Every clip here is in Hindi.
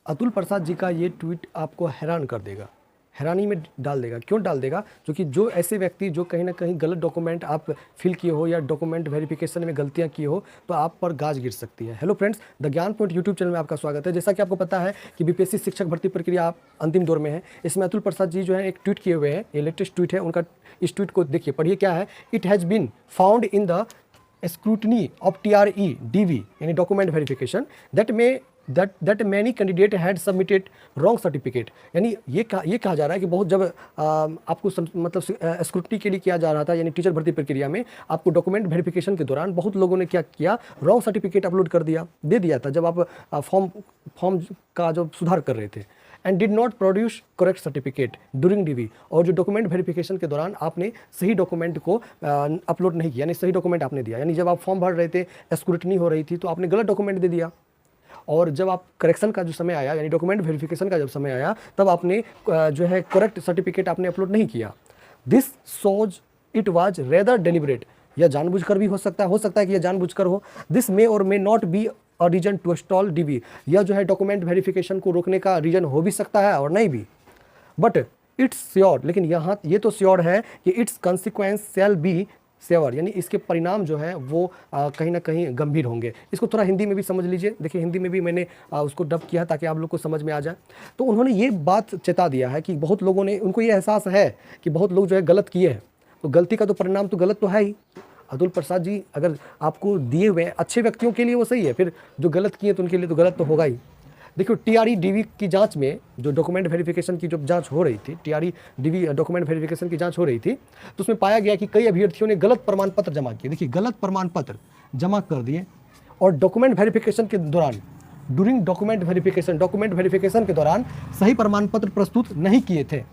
अतुल प्रसाद जी का ये ट्वीट आपको हैरान कर देगा, हैरानी में डाल देगा। क्यों डाल देगा? क्योंकि जो ऐसे व्यक्ति जो कहीं ना कहीं गलत डॉक्यूमेंट आप फिल किए हो या डॉक्यूमेंट वेरिफिकेशन में गलतियां की हो तो आप पर गाज गिर सकती है। हेलो फ्रेंड्स, द ज्ञान पॉइंट यूट्यूब चैनल में आपका स्वागत है। जैसा कि आपको पता है कि बीपीएससी शिक्षक भर्ती प्रक्रिया अंतिम दौर में है। इसमें अतुल प्रसाद जी जो है एक ट्वीट किए हुए हैं, ये लेटेस्ट ट्वीट है उनका। इस ट्वीट को देखिए, पढ़िए क्या है। It has been found in the scrutiny of TRE DV यानी document verification that many candidate had submitted wrong certificate। यानी ये कहा जा रहा है कि बहुत जब आपको मतलब स्क्रूटनी के लिए किया जा रहा था, यानी टीचर भर्ती प्रक्रिया में आपको डॉक्यूमेंट वेरिफिकेशन के दौरान बहुत लोगों ने क्या किया, रॉन्ग सर्टिफिकेट अपलोड दे दिया था जब आप फॉर्म का जो सुधार कर रहे थे। And did not produce correct certificate during DV। और जो डॉक्यूमेंट वेरिफिकेशन के दौरान आपने सही डॉक्यूमेंट को अपलोड नहीं किया, यानी सही डॉक्यूमेंट आपने दिया, यानी जब आप फॉर्म भर रहे थे, स्क्रूटनी हो रही थी, तो आपने गलत डॉक्यूमेंट दे दिया। और जब आप करेक्शन का जो समय आया, यानी डॉक्यूमेंट वेरिफिकेशन का जब समय आया, तब आपने जो है करेक्ट सर्टिफिकेट आपने अपलोड नहीं किया। This shows it was rather deliberate. यह जानबूझकर भी हो सकता है कि यह जानबूझकर हो। This may or may not be a reason to stall DV। यह जो है डॉक्यूमेंट वेरिफिकेशन को रोकने का रीजन हो भी सकता है और नहीं भी। बट इट्स श्योर, लेकिन यहाँ ये तो श्योर है कि its consequence shall be severe, यानी इसके परिणाम जो है वो कहीं ना कहीं गंभीर होंगे। इसको थोड़ा हिंदी में भी समझ लीजिए। देखिए, हिंदी में भी मैंने उसको डब किया ताकि आप लोग को समझ में आ जाए। तो उन्होंने ये बात चेता दिया है कि बहुत लोगों ने, उनको ये एहसास है कि बहुत लोग जो है गलत किए हैं, तो गलती का तो परिणाम तो गलत तो है ही। अतुल प्रसाद जी अगर आपको दिए हुए अच्छे व्यक्तियों के लिए वो सही है, फिर जो गलत किए तो उनके लिए तो गलत तो होगा ही। देखिए, TRE DV की जांच में जो डॉक्यूमेंट वेरिफिकेशन की जो जांच हो रही थी, TRE DV डॉक्यूमेंट वेरिफिकेशन की जांच हो रही थी, तो उसमें पाया गया कि कई अभ्यर्थियों ने गलत प्रमाण पत्र जमा किए। देखिए, गलत प्रमाण पत्र जमा कर दिए और डॉक्यूमेंट वेरिफिकेशन के दौरान, ड्यूरिंग डॉक्यूमेंट वेरिफिकेशन के दौरान सही प्रमाण पत्र प्रस्तुत नहीं किए थे।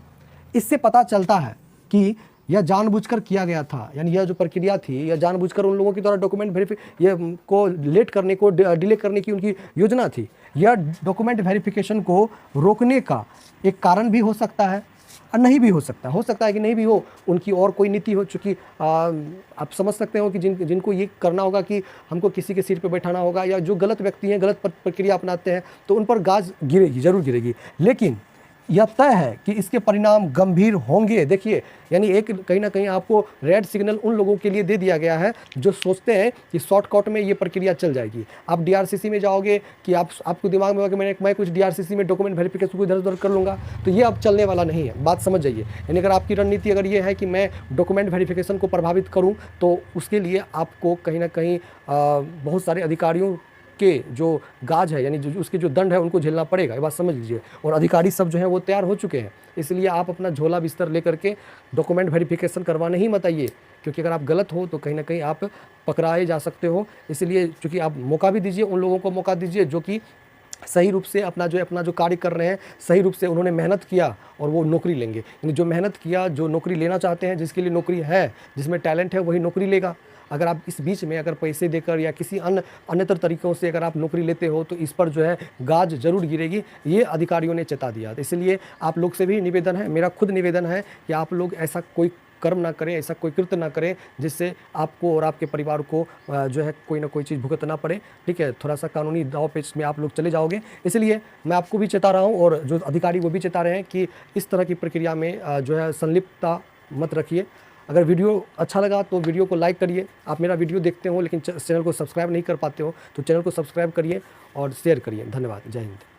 इससे पता चलता है कि यह जानबूझकर किया गया था, यानी यह जो प्रक्रिया थी यह जानबूझकर उन लोगों के द्वारा डॉक्यूमेंट ये को लेट करने को, डिले करने की उनकी योजना थी। यह डॉक्यूमेंट वेरिफिकेशन को रोकने का एक कारण भी हो सकता है और नहीं भी हो सकता है कि नहीं भी हो, उनकी और कोई नीति हो। चूँकि आप समझ सकते हो कि जिनको ये करना होगा कि हमको किसी के सीट पे बैठाना होगा, या जो गलत व्यक्ति हैं, गलत प्रक्रिया अपनाते हैं, तो उन पर गाज गिरेगी, जरूर गिरेगी। लेकिन यह तय है कि इसके परिणाम गंभीर होंगे। देखिए, यानी एक कहीं ना कहीं आपको रेड सिग्नल उन लोगों के लिए दे दिया गया है जो सोचते हैं कि शॉर्टकट में ये प्रक्रिया चल जाएगी। आप DRCC में जाओगे कि आपको दिमाग में होगा कि मैं कुछ DRCC में डॉक्यूमेंट वेरिफिकेशन को इधर उधर कर लूँगा, तो ये अब चलने वाला नहीं है। बात समझ जाइए। यानी अगर आपकी रणनीति अगर ये है कि मैं डॉक्यूमेंट वेरिफिकेशन को प्रभावित करूँ, तो उसके लिए आपको कहीं ना कहीं बहुत सारे अधिकारियों के जो गाज है, यानी जो उसके जो दंड है, उनको झेलना पड़ेगा। ये बात समझ लीजिए। और अधिकारी सब जो है वो तैयार हो चुके हैं। इसलिए आप अपना झोला बिस्तर लेकर के डॉक्यूमेंट वेरिफिकेशन करवाने ही मत आइए, क्योंकि अगर आप गलत हो तो कहीं ना कहीं आप पकड़ाए जा सकते हो। इसलिए चूँकि आप मौका भी दीजिए, उन लोगों को मौका दीजिए जो कि सही रूप से अपना जो कार्य कर रहे हैं, सही रूप से उन्होंने मेहनत किया और वो नौकरी लेंगे। यानी जो मेहनत किया, जो नौकरी लेना चाहते हैं, जिसके लिए नौकरी है, जिसमें टैलेंट है, वही नौकरी लेगा। अगर आप इस बीच में अगर पैसे देकर या किसी अन्यतर तरीक़ों से अगर आप नौकरी लेते हो, तो इस पर जो है गाज जरूर गिरेगी। ये अधिकारियों ने चेता दिया। इसलिए आप लोग से भी निवेदन है, मेरा खुद निवेदन है कि आप लोग ऐसा कोई कर्म ना करें, ऐसा कोई कृत्य ना करें जिससे आपको और आपके परिवार को जो है कोई ना कोई चीज़ भुगतना पड़े। ठीक है, थोड़ा सा कानूनी दाव पेच में आप लोग चले जाओगे। इसलिए मैं आपको भी चेता रहा हूँ और जो अधिकारी वो भी चेता रहे हैं कि इस तरह की प्रक्रिया में जो है संलिप्तता मत रखिए। अगर वीडियो अच्छा लगा तो वीडियो को लाइक करिए। आप मेरा वीडियो देखते हो लेकिन चैनल को सब्सक्राइब नहीं कर पाते हो, तो चैनल को सब्सक्राइब करिए और शेयर करिए। धन्यवाद। जय हिंद।